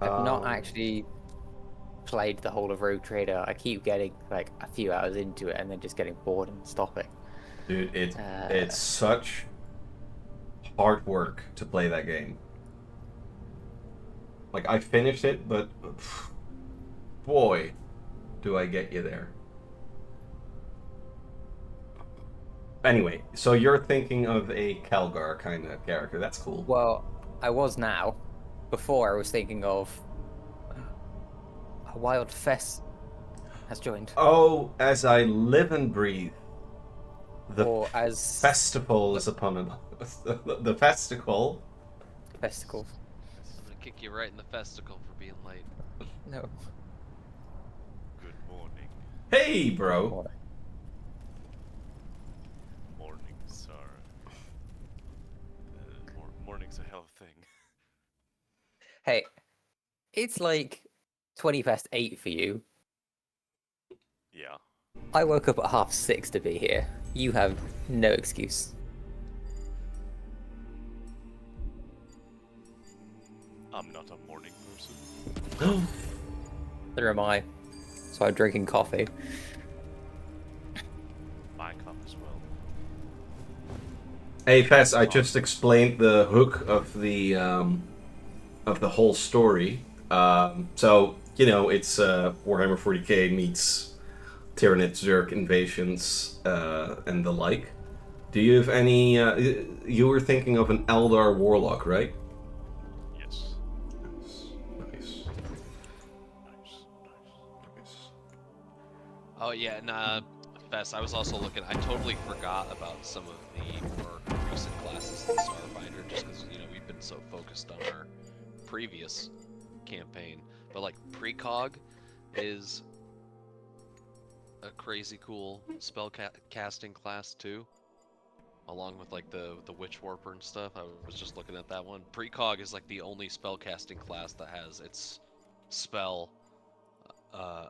I've not Um, actually played the whole of Rogue Trader. I keep getting like a few hours into it and then just getting bored and stopping. Dude, it's such hard work to play that game. Like, I finished it, but boy, do I get you there. Anyway, so you're thinking of a Calgar kind of character. That's cool. Well, I was now. Before I was thinking of a Wild Fest has joined. Oh, as I live and breathe, the Or as festival is upon us. The festival. Festival. I'm gonna kick you right in the festival for being late. No. Good morning. Hey, bro. Mornings are. Morning's a hell of a thing. Hey, it's like 8:20 for you. Yeah. I woke up at 6:30 to be here. You have no excuse. I'm not a morning person. Neither am I. So I'm drinking coffee. My cup as well. Hey, Fess, I just explained the hook of the whole story. So, you know, it's Warhammer 40k meets Tyranid Zerg invasions and the like. Do you have any... you were thinking of an Eldar Warlock, right? Yes. Nice. Nice. Oh yeah, and Fess, I was also looking. I totally forgot about some of the more recent classes in Starfinder, just because we've been so focused on our previous campaign. But like precog is a crazy cool spell casting class too, along with like the witch warper and stuff. I was just looking at that one. Precog is like the only spell casting class that has its spell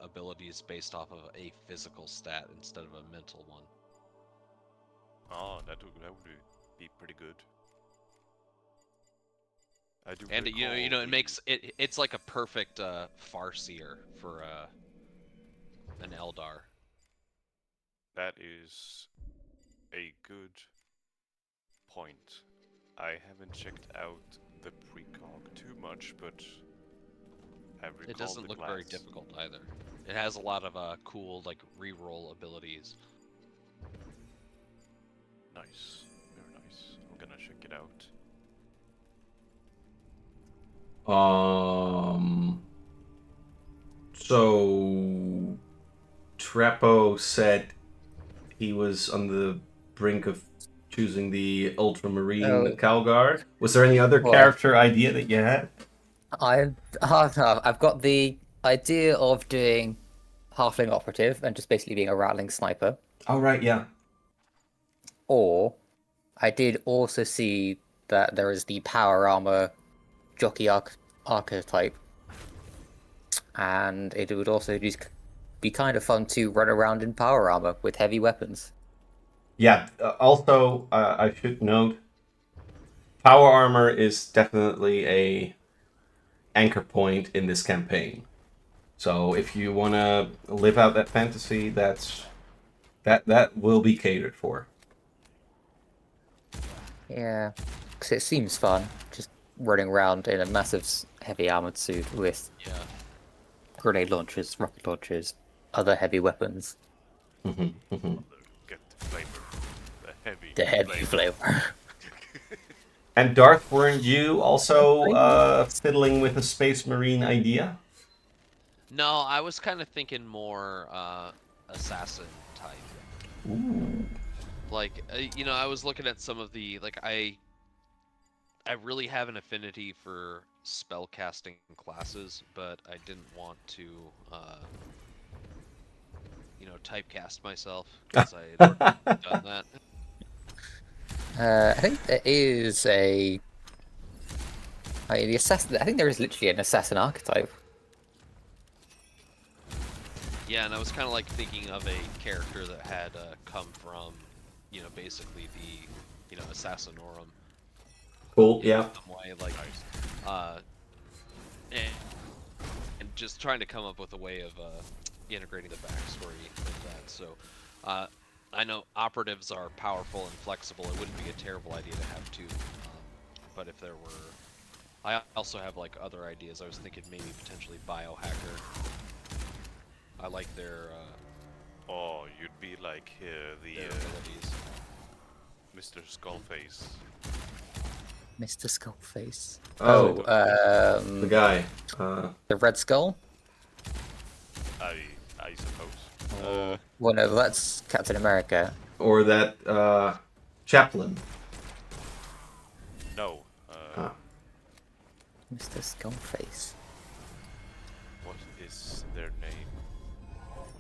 abilities based off of a physical stat instead of a mental one. Oh, that would be pretty good. I do. And recall it the- makes it's like a perfect farseer for an Eldar. That is a good point. I haven't checked out the precog too much, but I recall It doesn't the look class. very difficult either. It has a lot of cool like reroll abilities. Nice, very nice. I'm gonna check it out. So Treppo said he was on the brink of choosing the Ultramarine Oh. Calgar. Was there any other Well- character idea that you had? I've got the idea of doing halfling operative and just basically being a rattling sniper. Oh, right, yeah. Or I did also see that there is the power armor jockey archetype, and it would also just be kind of fun to run around in power armor with heavy weapons. Yeah, also, I should note, power armor is definitely a anchor point in this campaign. So if you want to live out that fantasy, that will be catered for. Yeah, because it seems fun. Just running around in a massive heavy armored suit with Yeah. grenade launchers, rocket launchers, other heavy weapons. Get the flavor. The heavy. The heavy flavor. And Darth, weren't you also fiddling with a Space Marine idea? No, I was kind of thinking more assassin type. Ooh. Like, you know, I was looking at some of the like I really have an affinity for spell casting classes, but I didn't want to you know, typecast myself because I had done that. I think there is a. I mean, the assassin. I think there is literally an assassin archetype. Yeah, and I was kind of like thinking of a character that had come from, you know, basically the, you know, Assassinorum. Cool, In yeah. some way, like, uh, and just trying to come up with a way of integrating the backstory with that. So, I know operatives are powerful and flexible. It wouldn't be a terrible idea to have two, but if there were, I also have like other ideas. I was thinking maybe potentially biohacker. I like their Oh, you'd be like the their abilities. Mr. Skullface. Mr. Skullface. Oh, Oh, the guy. the Red Skull? I suppose. Well, no, that's Captain America. Or that chaplain. No. Ah. Mr. Skullface. What is their name?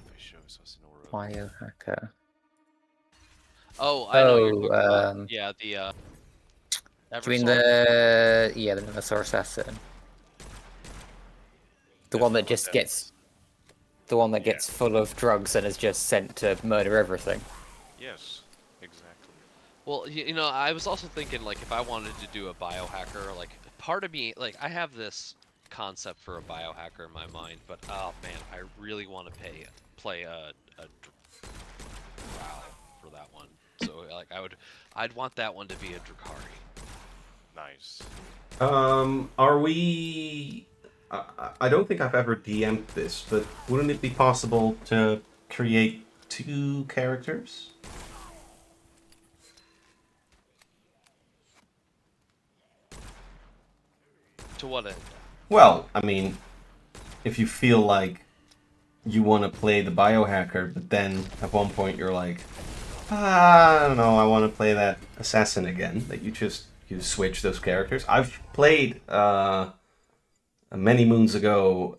If it shows us in order. Biohacker. Oh, I know what you're talking about. Oh, Yeah, the do you Eversor. mean the Minosaur assassin? The one that just gets, the one that gets full of drugs and is just sent to murder everything. Yes, exactly. Well, you know, I was also thinking, like, if I wanted to do a biohacker, like, part of me, like, I have this concept for a biohacker in my mind, but, oh, man, I really want to play a drow for that one. So, like, I'd want that one to be a Drakari. Nice. Are we... I don't think I've ever DM'd this, but wouldn't it be possible to create 2 characters? To what end? Well, I mean, if you feel like you want to play the biohacker, but then at one point you're like, I don't know, I want to play that assassin again, that you switch those characters. I've played many moons ago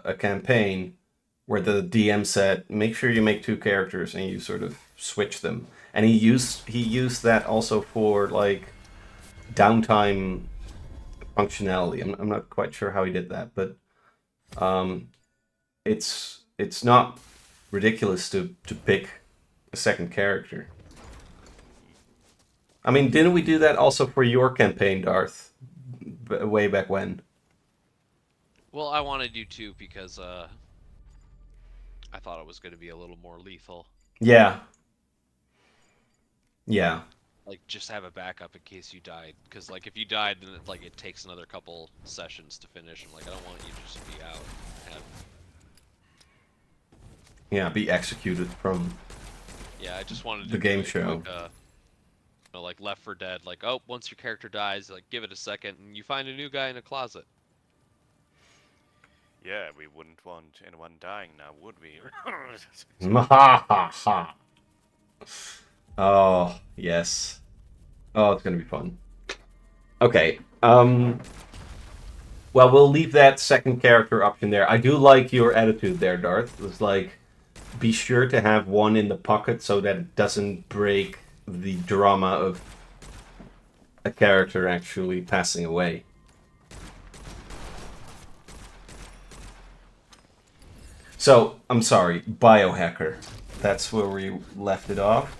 a campaign where the DM said, make sure you make 2 characters and you sort of switch them. And he used that also for like downtime functionality. I'm not quite sure how he did that, but it's not ridiculous to pick a second character. I mean, didn't we do that also for your campaign, Darth? Way back when? Well, I wanted you to because, I thought it was going to be a little more lethal. Yeah. Yeah. Like, just have a backup in case you died. Because, like, if you died, then it takes another couple sessions to finish. And, like, I don't want you to just be out. Yeah, be executed from Yeah, I just wanted to the do game it show. Like, you know, like Left 4 Dead. Like, oh, once your character dies, like, give it a second, and you find a new guy in a closet. Yeah, we wouldn't want anyone dying now, would we? Oh, yes. Oh, it's gonna be fun. Okay. Well, we'll leave that second character option there. I do like your attitude there, Darth. It's like, be sure to have one in the pocket so that it doesn't break the drama of a character actually passing away. So, I'm sorry, biohacker. That's where we left it off.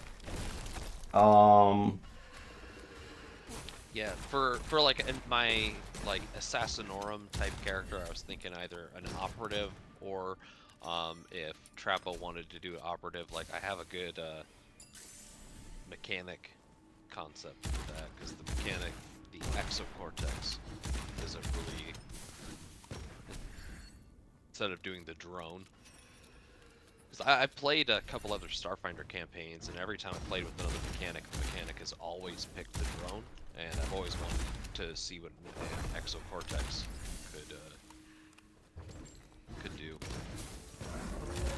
Yeah, for like my like Assassinorum type character, I was thinking either an operative or if Trappo wanted to do operative, like I have a good mechanic concept for that because the mechanic, the exocortex is a really, instead of doing the drone. Because I played a couple other Starfinder campaigns, and every time I played with another mechanic, the mechanic has always picked the drone, and I've always wanted to see what an exocortex could do.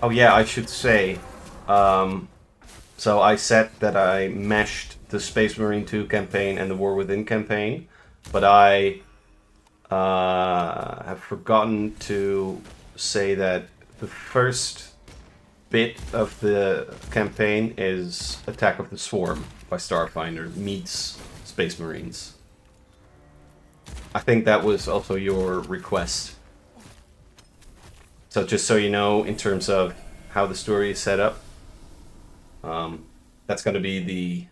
Oh yeah, I should say. So I said that I meshed the Space Marine 2 campaign and the War Within campaign, but I have forgotten to say that the first bit of the campaign is Attack of the Swarm by Starfinder meets Space Marines. I think that was also your request. So just so you know, in terms of how the story is set up, that's going to be the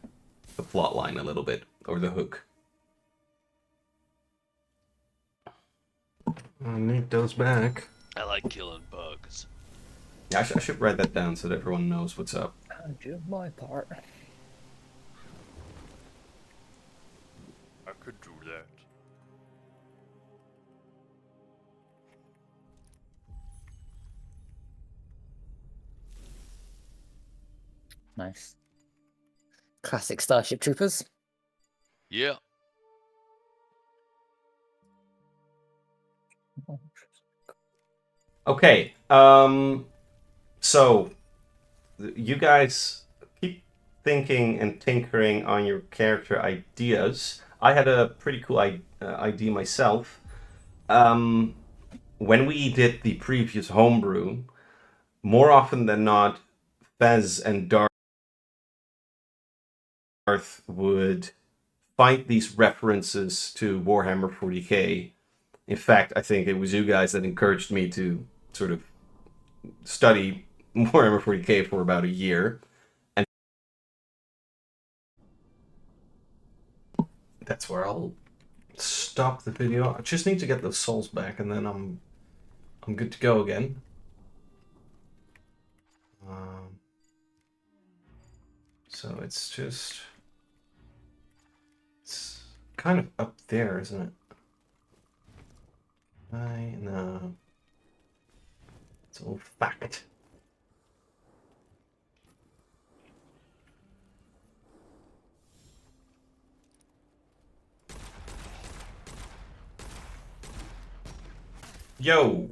plot line a little bit, or the hook. I need those back. I like killing bugs. Yeah, I should write that down so that everyone knows what's up. I'll do my part. I could do that. Nice. Classic Starship Troopers. Yeah. Okay, so you guys keep thinking and tinkering on your character ideas. I had a pretty cool idea myself. When we did the previous homebrew, more often than not, Fez and Darth would find these references to Warhammer 40k. In fact, I think it was you guys that encouraged me to sort of study Warhammer 40k for about a year. And that's where I'll stop the video. I just need to get those souls back, and then I'm good to go again. So it's kind of up there, isn't it? I know. It's all fact. Yo!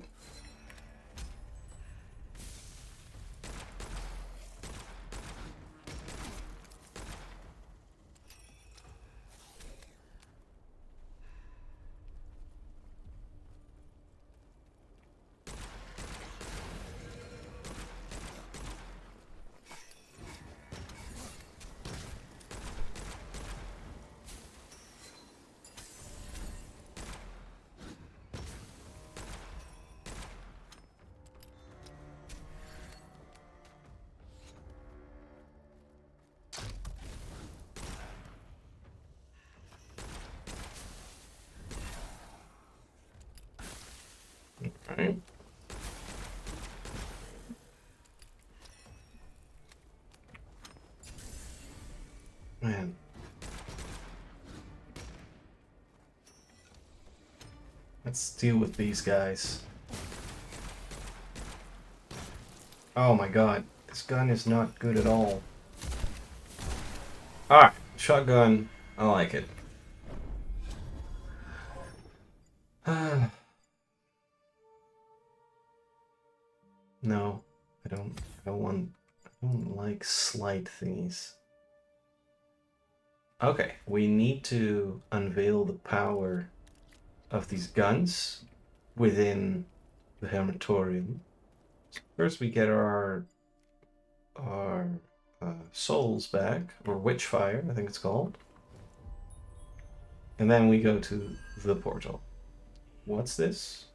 Right. Man. Let's deal with these guys. Oh my god, this gun is not good at all. Alright, shotgun. I like it. No, I don't like slight thingies. Okay, we need to unveil the power of these guns within the Hermitorium. So first we get our souls back, or Witchfire, I think it's called. And then we go to the portal. What's this?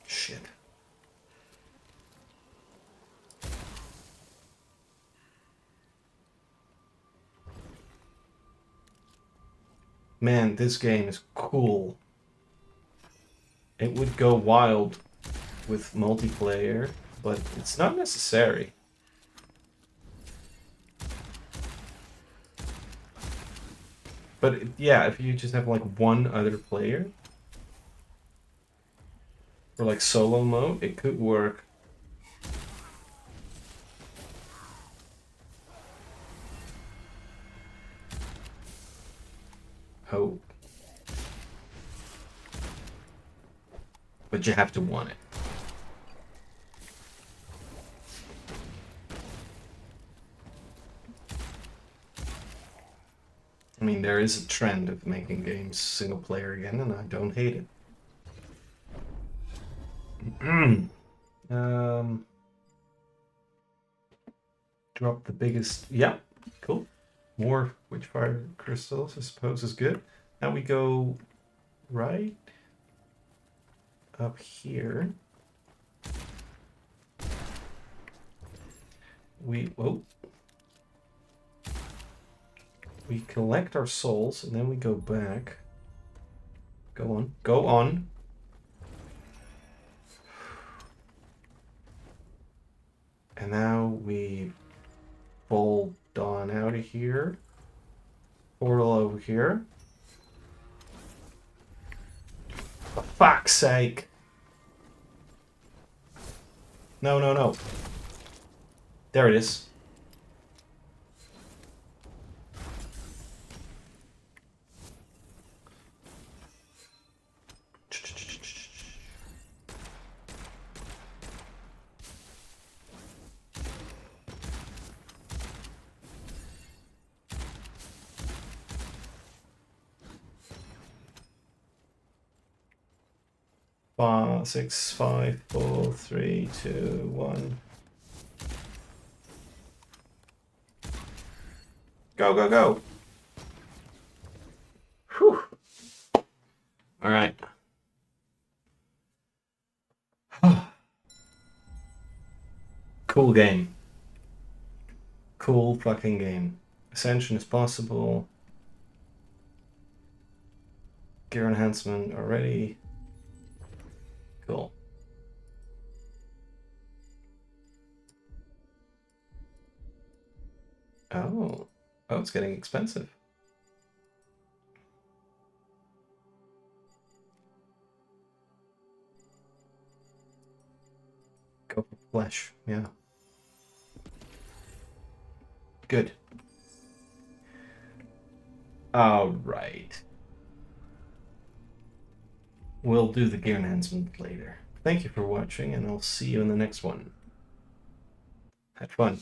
Shit. Man, this game is cool. It would go wild with multiplayer, but it's not necessary. But yeah, if you just have like one other player for like solo mode, it could work. Oh. But you have to want it. I mean, there is a trend of making games single player again, and I don't hate it. Drop the biggest. Yeah, cool. More Witchfire crystals, I suppose, is good. Now we go right up here. Whoa. We collect our souls, and then we go back. Go on. Go on. And now we bolt on out of here. Portal over here. For fuck's sake. No, no, no. There it is. Five, 6, 5, 4, 3, 2, 1. Go, go, go. Whew. All right. Cool game. Cool fucking game. Ascension is possible. Gear enhancement already. Cool. Oh. Oh, it's getting expensive. Go for flesh, yeah. Good. Alright. We'll do the gear enhancement later. Thank you for watching, and I'll see you in the next one. Have fun.